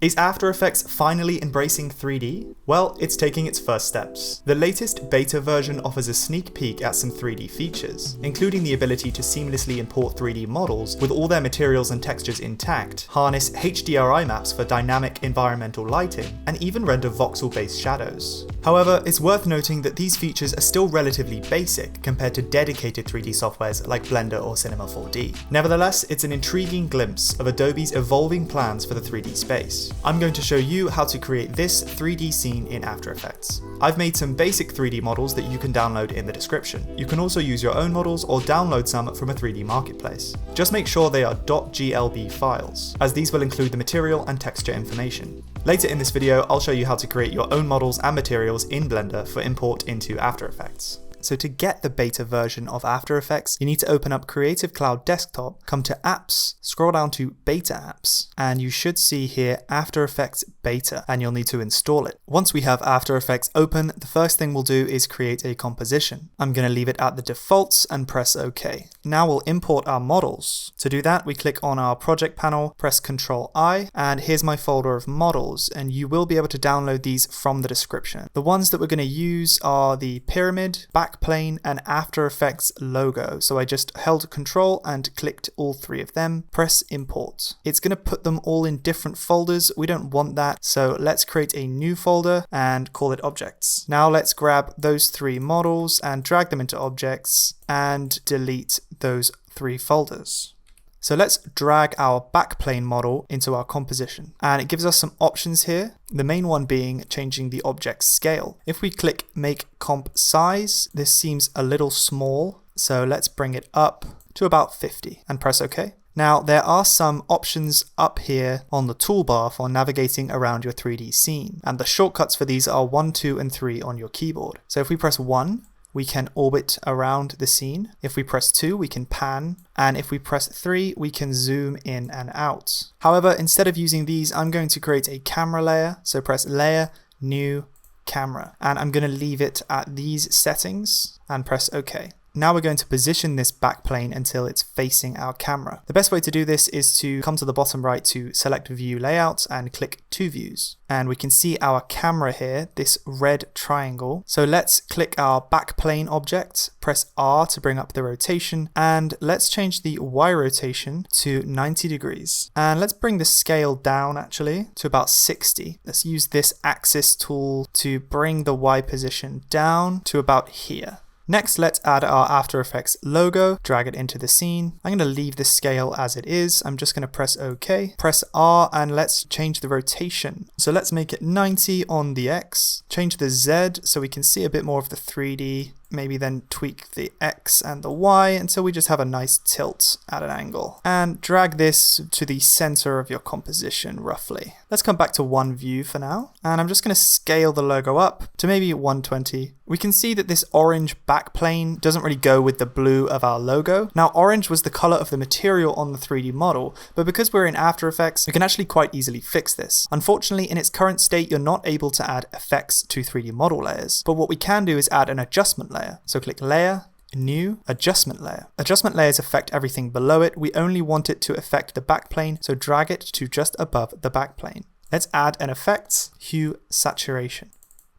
Is After Effects finally embracing 3D? Well, it's taking its first steps. The latest beta version offers a sneak peek at some 3D features, including the ability to seamlessly import 3D models with all their materials and textures intact, harness HDRI maps for dynamic environmental lighting, and even render voxel-based shadows. However, it's worth noting that these features are still relatively basic compared to dedicated 3D softwares like Blender or Cinema 4D. Nevertheless, it's an intriguing glimpse of Adobe's evolving plans for the 3D space. I'm going to show you how to create this 3D scene in After Effects. I've made some basic 3D models that you can download in the description. You can also use your own models or download some from a 3D marketplace. Just make sure they are .glb files, as these will include the material and texture information. Later in this video, I'll show you how to create your own models and materials in Blender for import into After Effects. So to get the beta version of After Effects, you need to open up Creative Cloud Desktop, come to Apps, scroll down to Beta Apps, and you should see here After Effects Beta, and you'll need to install it. Once we have After Effects open, the first thing we'll do is create a composition. I'm going to leave it at the defaults and press OK. Now we'll import our models. To do that, we click on our project panel, press Ctrl I, and here's my folder of models, and you will be able to download these from the description. The ones that we're going to use are the pyramid, backplane, and After Effects logo. So I just held Ctrl and clicked all three of them, press import. It's going to put them all in different folders. We don't want that, so let's create a new folder and call it objects. Now let's grab those three models and drag them into objects and delete those three folders. So let's drag our backplane model into our composition, and it gives us some options here. The main one being changing the object scale. If we click make comp size, this seems a little small, so let's bring it up to about 50 and press OK. Now there are some options up here on the toolbar for navigating around your 3D scene, and the shortcuts for these are 1, 2, and 3 on your keyboard. So if we press 1, we can orbit around the scene. If we press 2, we can pan. And if we press 3, we can zoom in and out. However, instead of using these, I'm going to create a camera layer. So press Layer, New, Camera. And I'm going to leave it at these settings and press OK. Now we're going to position this backplane until it's facing our camera. The best way to do this is to come to the bottom right to select View Layout and click Two Views. And we can see our camera here, this red triangle. So let's click our backplane object, press R to bring up the rotation, and let's change the Y rotation to 90 degrees. And let's bring the scale down actually to about 60. Let's use this axis tool to bring the Y position down to about here. Next, let's add our After Effects logo, drag it into the scene. I'm going to leave the scale as it is. I'm just going to press OK, press R, and let's change the rotation. So let's make it 90 on the X, change the Z so we can see a bit more of the 3D. Maybe then tweak the X and the Y until we just have a nice tilt at an angle. And drag this to the center of your composition roughly. Let's come back to one view for now. And I'm just going to scale the logo up to maybe 120. We can see that this orange backplane doesn't really go with the blue of our logo. Now orange was the color of the material on the 3D model, but because we're in After Effects, we can actually quite easily fix this. Unfortunately, in its current state, you're not able to add effects to 3D model layers. But what we can do is add an adjustment layer. So click Layer, New, Adjustment Layer. Adjustment layers affect everything below it. We only want it to affect the backplane, so drag it to just above the backplane. Let's add an effect, Hue Saturation.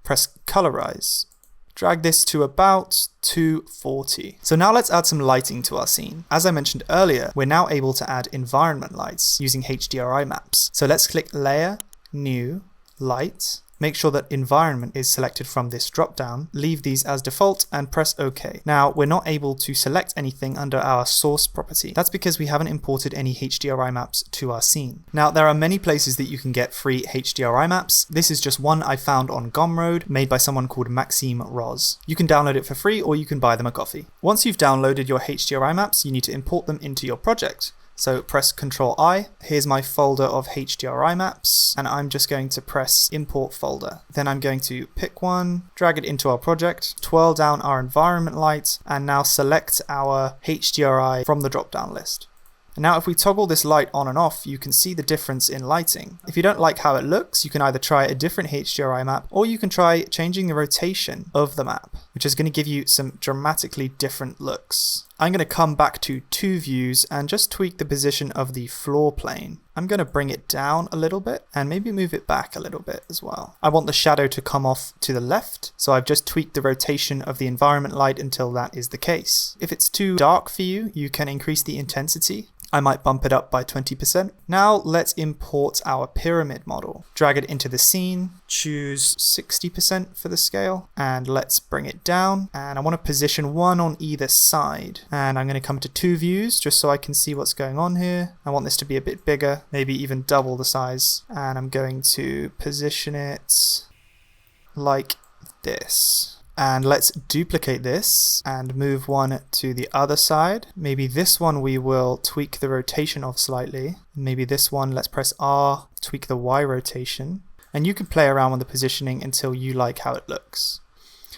Press Colorize. Drag this to about 240. So now let's add some lighting to our scene. As I mentioned earlier, we're now able to add environment lights using HDRI maps. So let's click Layer, New, Light. Make sure that environment is selected from this drop-down, leave these as default and press OK. Now we're not able to select anything under our source property. That's because we haven't imported any HDRI maps to our scene. Now there are many places that you can get free HDRI maps. This is just one I found on Gumroad, made by someone called Maxime Roz. You can download it for free or you can buy them a coffee. Once you've downloaded your HDRI maps, you need to import them into your project. So press Ctrl I, here's my folder of HDRI maps, and I'm just going to press Import Folder. Then I'm going to pick one, drag it into our project, twirl down our environment light, and now select our HDRI from the drop-down list. And now if we toggle this light on and off, you can see the difference in lighting. If you don't like how it looks, you can either try a different HDRI map, or you can try changing the rotation of the map, which is going to give you some dramatically different looks. I'm going to come back to 2 views and just tweak the position of the floor plane. I'm going to bring it down a little bit and maybe move it back a little bit as well. I want the shadow to come off to the left, so I've just tweaked the rotation of the environment light until that is the case. If it's too dark for you, you can increase the intensity. I might bump it up by 20%. Now let's import our pyramid model. Drag it into the scene, choose 60% for the scale, and let's bring it down. And I want to position 1 on either side. And I'm going to come to 2 views just so I can see what's going on here. I want this to be a bit bigger, maybe even double the size. And I'm going to position it like this. And let's duplicate this and move 1 to the other side. Maybe this one we will tweak the rotation of slightly. Maybe this one, let's press R, tweak the Y rotation. And you can play around with the positioning until you like how it looks.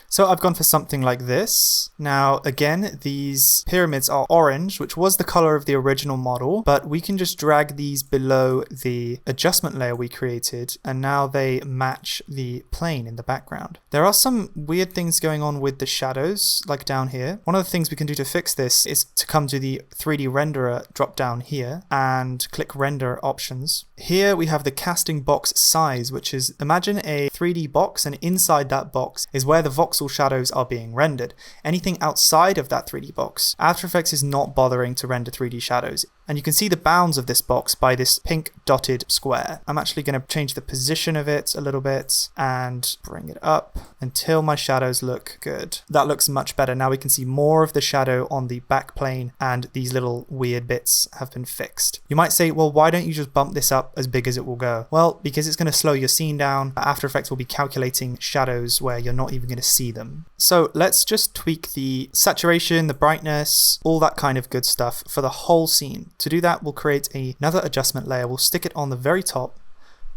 So I've gone for something like this. Now, again, these pyramids are orange, which was the color of the original model, but we can just drag these below the adjustment layer we created, and now they match the plane in the background. There are some weird things going on with the shadows, like down here. One of the things we can do to fix this is to come to the 3D renderer drop down here and click render options. Here we have the casting box size, which is, imagine a 3D box, and inside that box is where the voxel shadows are being rendered. Anything outside of that 3D box, After Effects is not bothering to render 3D shadows. And you can see the bounds of this box by this pink dotted square. I'm actually going to change the position of it a little bit and bring it up until my shadows look good. That looks much better. Now we can see more of the shadow on the back plane, and these little weird bits have been fixed. You might say, well, why don't you just bump this up as big as it will go? Well, because it's going to slow your scene down. After Effects will be calculating shadows where you're not even going to see them. So let's just tweak the saturation, the brightness, all that kind of good stuff for the whole scene. To do that, we'll create another adjustment layer. We'll stick it on the very top.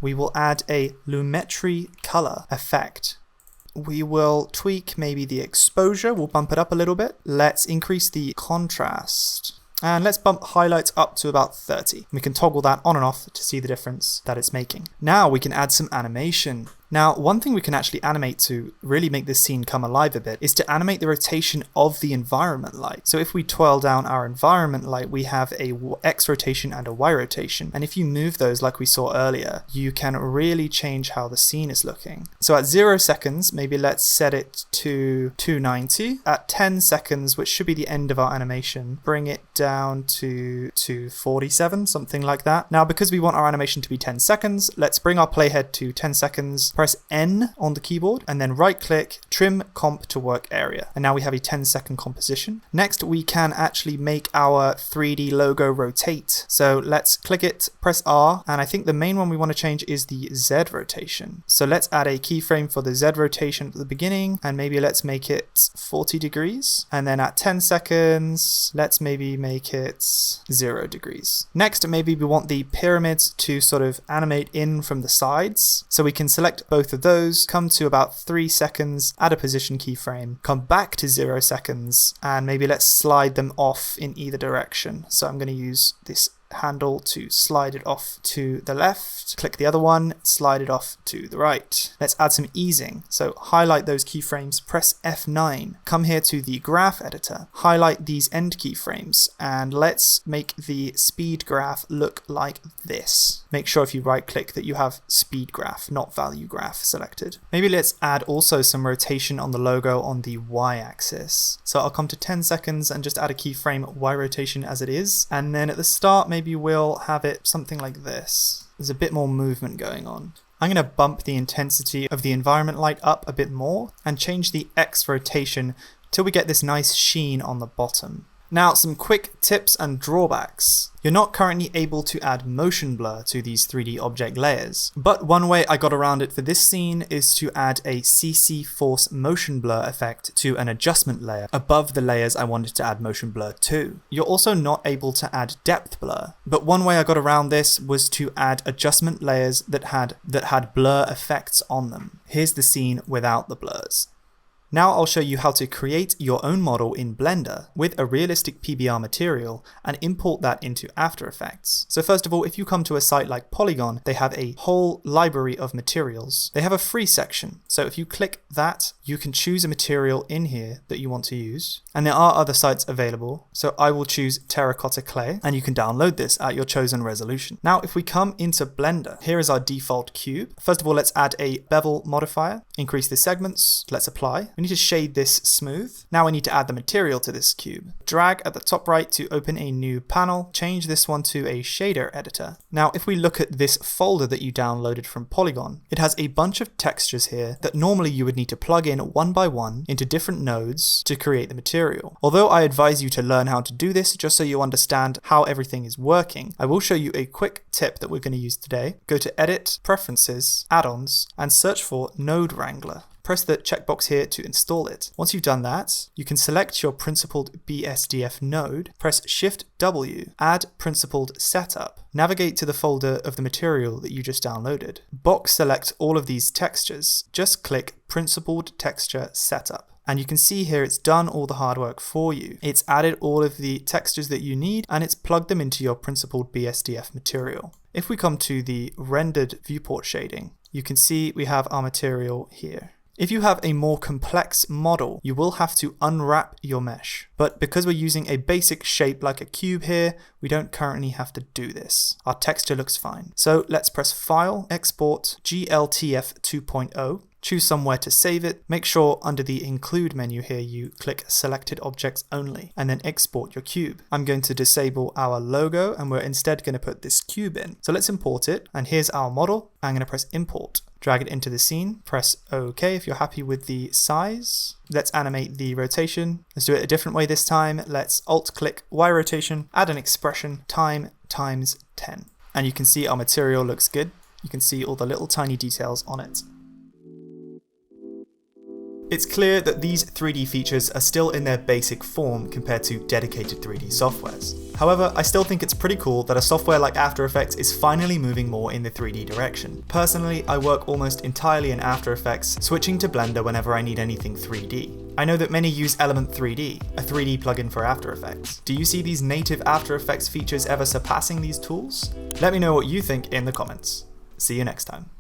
We will add a lumetri color effect. We will tweak maybe the exposure. We'll bump it up a little bit. Let's increase the contrast. And let's bump highlights up to about 30. We can toggle that on and off to see the difference that it's making. Now we can add some animation. Now, one thing we can actually animate to really make this scene come alive a bit is to animate the rotation of the environment light. So if we twirl down our environment light, we have a X rotation and a Y rotation. And if you move those like we saw earlier, you can really change how the scene is looking. So at 0 seconds, maybe let's set it to 290. At 10 seconds, which should be the end of our animation, bring it down to 247, something like that. Now, because we want our animation to be 10 seconds, let's bring our playhead to 10 seconds. Press N on the keyboard and then right click, trim comp to work area. And now we have a 10-second composition. Next, we can actually make our 3D logo rotate. So let's click it, press R, and I think the main one we want to change is the Z rotation. So let's add a keyframe for the Z rotation at the beginning, and maybe let's make it 40 degrees. And then at 10 seconds, let's maybe make it 0 degrees. Next, maybe we want the pyramids to sort of animate in from the sides. So we can select both of those, come to about 3 seconds, add a position keyframe, come back to 0 seconds, and maybe let's slide them off in either direction. So I'm going to use this handle to slide it off to the left, click the other one, slide it off to the right. Let's add some easing. So highlight those keyframes, press F9, come here to the graph editor, highlight these end keyframes, and let's make the speed graph look like this. Make sure if you right click that you have speed graph, not value graph selected. Maybe let's add also some rotation on the logo on the Y axis. So I'll come to 10 seconds and just add a keyframe Y rotation as it is. And then at the start, maybe we'll have it something like this. There's a bit more movement going on. I'm going to bump the intensity of the environment light up a bit more and change the X rotation till we get this nice sheen on the bottom. Now, some quick tips and drawbacks. You're not currently able to add motion blur to these 3D object layers, but one way I got around it for this scene is to add a CC Force motion blur effect to an adjustment layer above the layers I wanted to add motion blur to. You're also not able to add depth blur, but one way I got around this was to add adjustment layers that had blur effects on them. Here's the scene without the blurs. Now I'll show you how to create your own model in Blender with a realistic PBR material and import that into After Effects. So first of all, if you come to a site like Polygon, they have a whole library of materials. They have a free section. So if you click that, you can choose a material in here that you want to use. And there are other sites available. So I will choose terracotta clay and you can download this at your chosen resolution. Now, if we come into Blender, here is our default cube. First of all, let's add a bevel modifier, increase the segments. Let's apply. We need to shade this smooth. Now we need to add the material to this cube. Drag at the top right to open a new panel. Change this one to a shader editor. Now, if we look at this folder that you downloaded from Polygon, it has a bunch of textures here that normally you would need to plug in one by one into different nodes to create the material. Although I advise you to learn how to do this just so you understand how everything is working, I will show you a quick tip that we're going to use today. Go to Edit, Preferences, Add-ons, and search for Node Wrangler. Press the checkbox here to install it. Once you've done that, you can select your principled BSDF node, press Shift-W, add principled setup, navigate to the folder of the material that you just downloaded. Box select all of these textures, just click Principled Texture Setup. And you can see here it's done all the hard work for you. It's added all of the textures that you need and it's plugged them into your principled BSDF material. If we come to the rendered viewport shading, you can see we have our material here. If you have a more complex model, you will have to unwrap your mesh. But because we're using a basic shape like a cube here, we don't currently have to do this. Our texture looks fine. So let's press File, Export, GLTF 2.0. Choose somewhere to save it. Make sure under the Include menu here you click Selected Objects Only and then export your cube. I'm going to disable our logo and we're instead going to put this cube in. So let's import it and here's our model. I'm going to press Import. Drag it into the scene, press OK if you're happy with the size. Let's animate the rotation. Let's do it a different way this time. Let's Alt-click Y rotation, add an expression, time times 10. And you can see our material looks good. You can see all the little tiny details on it. It's clear that these 3D features are still in their basic form compared to dedicated 3D softwares. However, I still think it's pretty cool that a software like After Effects is finally moving more in the 3D direction. Personally, I work almost entirely in After Effects, switching to Blender whenever I need anything 3D. I know that many use Element 3D, a 3D plugin for After Effects. Do you see these native After Effects features ever surpassing these tools? Let me know what you think in the comments. See you next time.